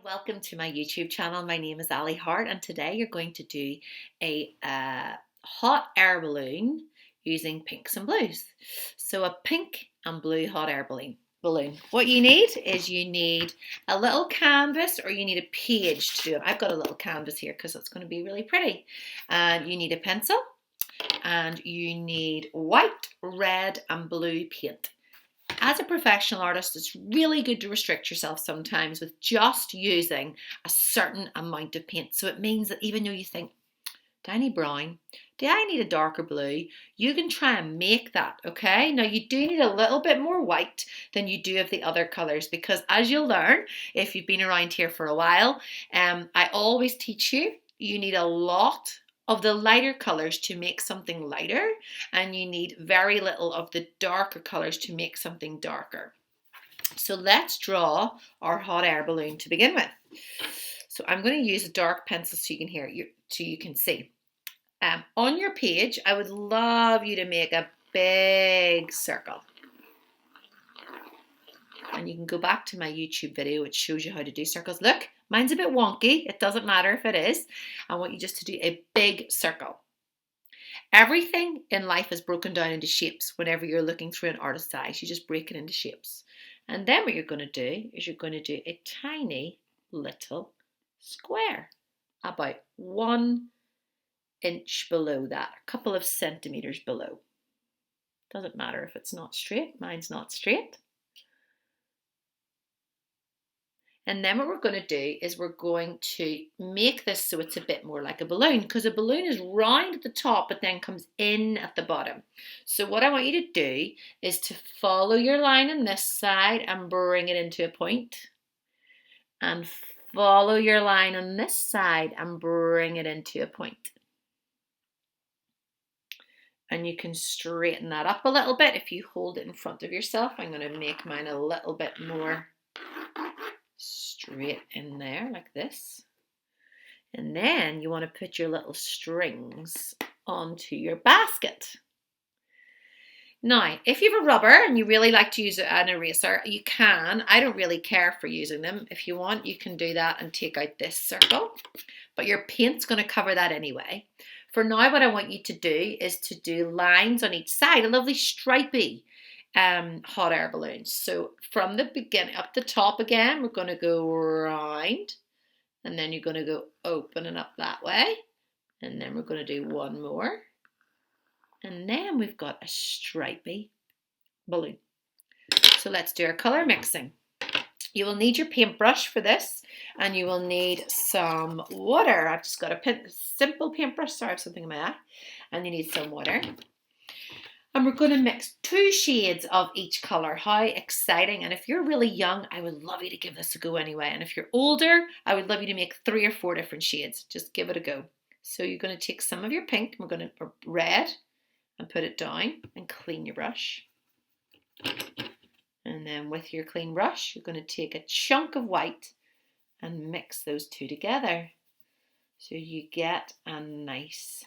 Welcome to my YouTube channel. My name is Ali Hart, and today you're going to do a hot air balloon using pinks and blues. So a pink and blue hot air balloon. What you need is you need a little canvas, or you need a page to do it. I've got a little canvas here because it's going to be really pretty. And you need a pencil, and you need white, red and blue paint. As a professional artist, it's really good to restrict yourself sometimes with just using a certain amount of paint. So it means that even though you think, do I need brown? Do I need a darker blue? You can try and make that, okay? Now you do need a little bit more white than you do of the other colours, because as you'll learn, if you've been around here for a while, I always teach you, you need a lot of the lighter colours to make something lighter, and you need very little of the darker colours to make something darker. So let's draw our hot air balloon to begin with. So I'm going to use a dark pencil so you can see. On your page, I would love you to make a big circle. And you can go back to my YouTube video, which shows you how to do circles. Look, mine's a bit wonky. It doesn't matter if it is. I want you just to do a big circle. Everything in life is broken down into shapes. Whenever you're looking through an artist's eyes, you just break it into shapes. And then what you're going to do is you're going to do a tiny little square, about 1 inch below that, a couple of centimeters below. Doesn't matter if it's not straight. Mine's not straight. And then what we're going to do is we're going to make this so it's a bit more like a balloon, because a balloon is round at the top but then comes in at the bottom. So what I want you to do is to follow your line on this side and bring it into a point. And follow your line on this side and bring it into a point. And you can straighten that up a little bit if you hold it in front of yourself. I'm going to make mine a little bit more straight in there like this. And then you want to put your little strings onto your basket. Now, if you have a rubber and you really like to use an eraser, you can. I don't really care for using them. If you want, you can do that and take out this circle. But your paint's going to cover that anyway. For now, what I want you to do is to do lines on each side, a lovely stripy hot air balloons. So from the beginning, up the top again, we're going to go round, and then you're going to go open and up that way, and then we're going to do one more, and then we've got a stripy balloon. So let's do our colour mixing. You will need your paintbrush for this, and you will need some water. I've just got a simple paintbrush. Sorry, I have something in my eye. And you need some water. And we're going to mix 2 shades of each colour. How exciting. And if you're really young, I would love you to give this a go anyway. And if you're older, I would love you to make 3 or 4 different shades. Just give it a go. So you're going to take some of your pink, or red, and put it down and clean your brush. And then with your clean brush, you're going to take a chunk of white and mix those 2 together. So you get a nice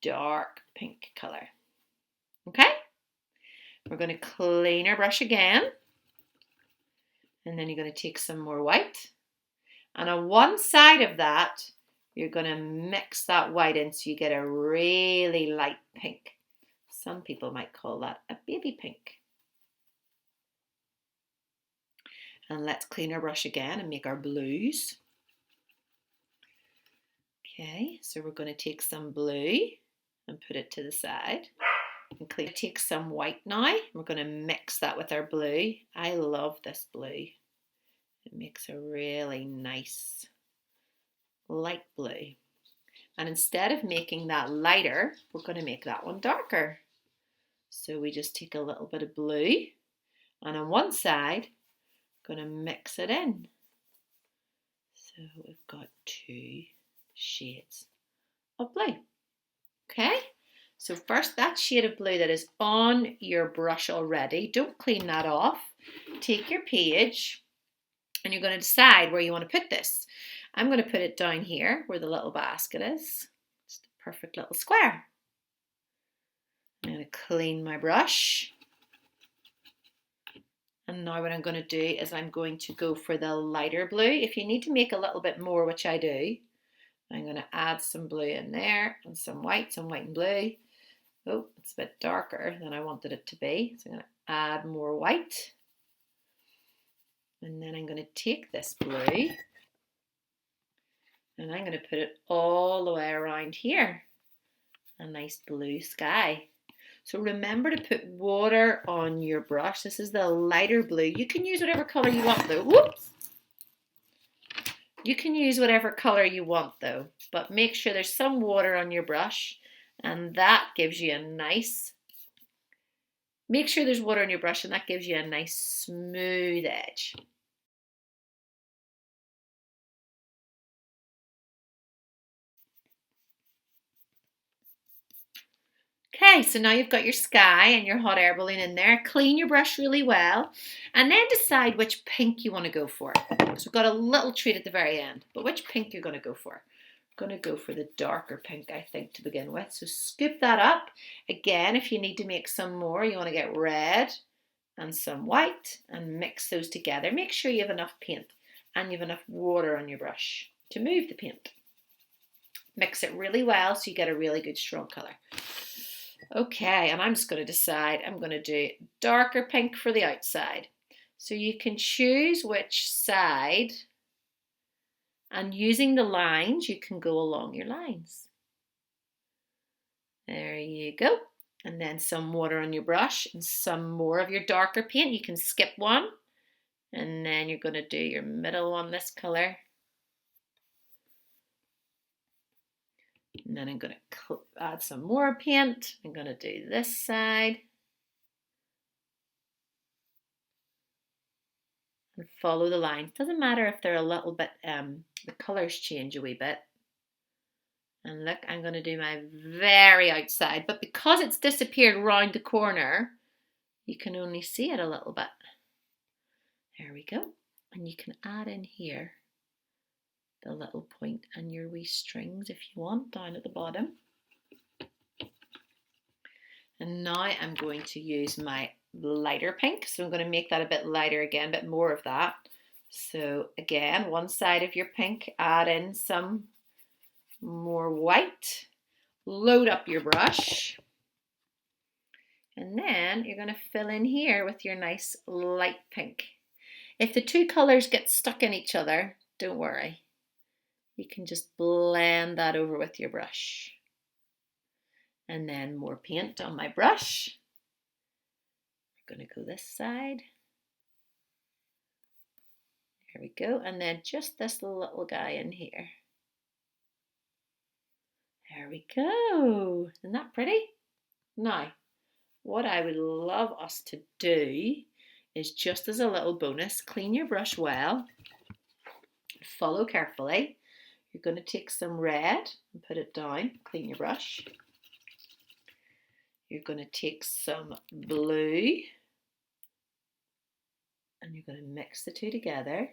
dark pink colour. Okay? We're going to clean our brush again. And then you're going to take some more white. And on one side of that, you're going to mix that white in so you get a really light pink. Some people might call that a baby pink. And let's clean our brush again and make our blues. Okay, so we're going to take some blue and put it to the side. And take some white now. We're going to mix that with our blue. I love this blue. It makes a really nice light blue. And instead of making that lighter, we're going to make that one darker. So we just take a little bit of blue, and on one side, going to mix it in. So we've got 2 shades of blue. Okay, so first that shade of blue that is on your brush already, don't clean that off. Take your page and you're going to decide where you want to put this. I'm going to put it down here where the little basket is. It's the perfect little square. I'm going to clean my brush. And now what I'm going to do is I'm going to go for the lighter blue. If you need to make a little bit more, which I do, I'm going to add some blue in there and some white and blue. Oh, it's a bit darker than I wanted it to be. So I'm going to add more white. And then I'm going to take this blue and I'm going to put it all the way around here. A nice blue sky. So remember to put water on your brush. This is the lighter blue. You can use whatever color you want though. Whoops! You can use whatever color you want though, but make sure there's some water on your brush, and that gives you a nice, make sure there's water on your brush and that gives you a nice smooth edge. Okay, so now you've got your sky and your hot air balloon in there. Clean your brush really well and then decide which pink you want to go for. So we've got a little treat at the very end, but which pink you're going to go for. I'm going to go for the darker pink, I think, to begin with. So scoop that up. Again, if you need to make some more, you want to get red and some white and mix those together. Make sure you have enough paint and you have enough water on your brush to move the paint. Mix it really well so you get a really good strong colour. Okay, and I'm just going to decide I'm going to do darker pink for the outside. So you can choose which side, and using the lines, you can go along your lines. There you go. And then some water on your brush and some more of your darker paint. You can skip one. And then you're going to do your middle one this colour. And then I'm going to add some more paint. I'm going to do this side. And follow the lines. Doesn't matter if they're a little bit, the colours change a wee bit. And look, I'm going to do my very outside. But because it's disappeared round the corner, you can only see it a little bit. There we go. And you can add in here the little point and your wee strings if you want down at the bottom. And now I'm going to use my lighter pink. So I'm going to make that a bit lighter again, a bit more of that. So again, one side of your pink, add in some more white, load up your brush, and then you're going to fill in here with your nice light pink. If the two colours get stuck in each other, don't worry. You can just blend that over with your brush. And then more paint on my brush. I'm going to go this side. There we go. And then just this little guy in here. There we go. Isn't that pretty? Now, what I would love us to do is, just as a little bonus, clean your brush well. Follow carefully. You're going to take some red and put it down. Clean your brush. You're going to take some blue and you're going to mix the two together.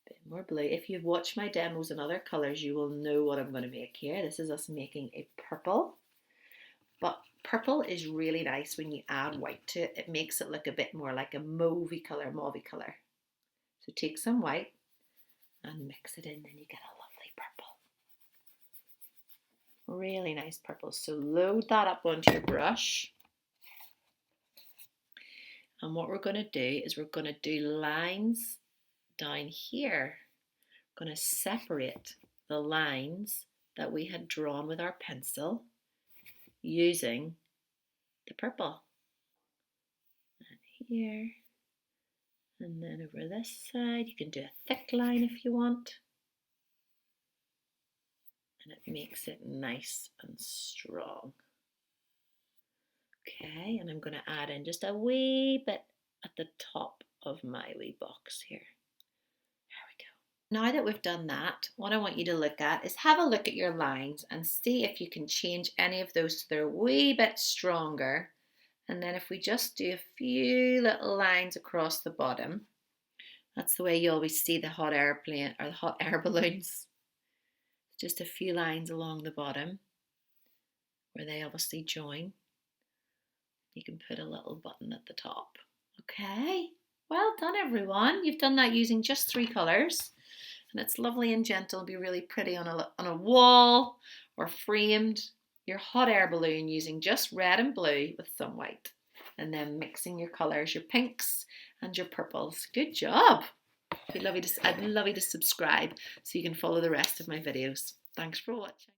A bit more blue. If you've watched my demos in other colours, you will know what I'm going to make here. This is us making a purple. But purple is really nice when you add white to it. It makes it look a bit more like a mauvey colour. So take some white and mix it in, then you get a lovely purple. Really nice purple. So load that up onto your brush. And what we're going to do is we're going to do lines down here. We're going to separate the lines that we had drawn with our pencil using the purple. And here. And then over this side, you can do a thick line if you want. And it makes it nice and strong. Okay, and I'm going to add in just a wee bit at the top of my wee box here. There we go. Now that we've done that, what I want you to look at is have a look at your lines and see if you can change any of those so they're a wee bit stronger. And then if we just do a few little lines across the bottom, that's the way you always see the hot airplane or the hot air balloons. Just a few lines along the bottom where they obviously join. You can put a little button at the top. Okay, well done everyone. You've done that using just 3 colours. And it's lovely and gentle, be really pretty on a wall or framed. Your hot air balloon using just red and blue with some white. And then mixing your colours, your pinks and your purples. Good job. I'd love you to subscribe so you can follow the rest of my videos. Thanks for watching.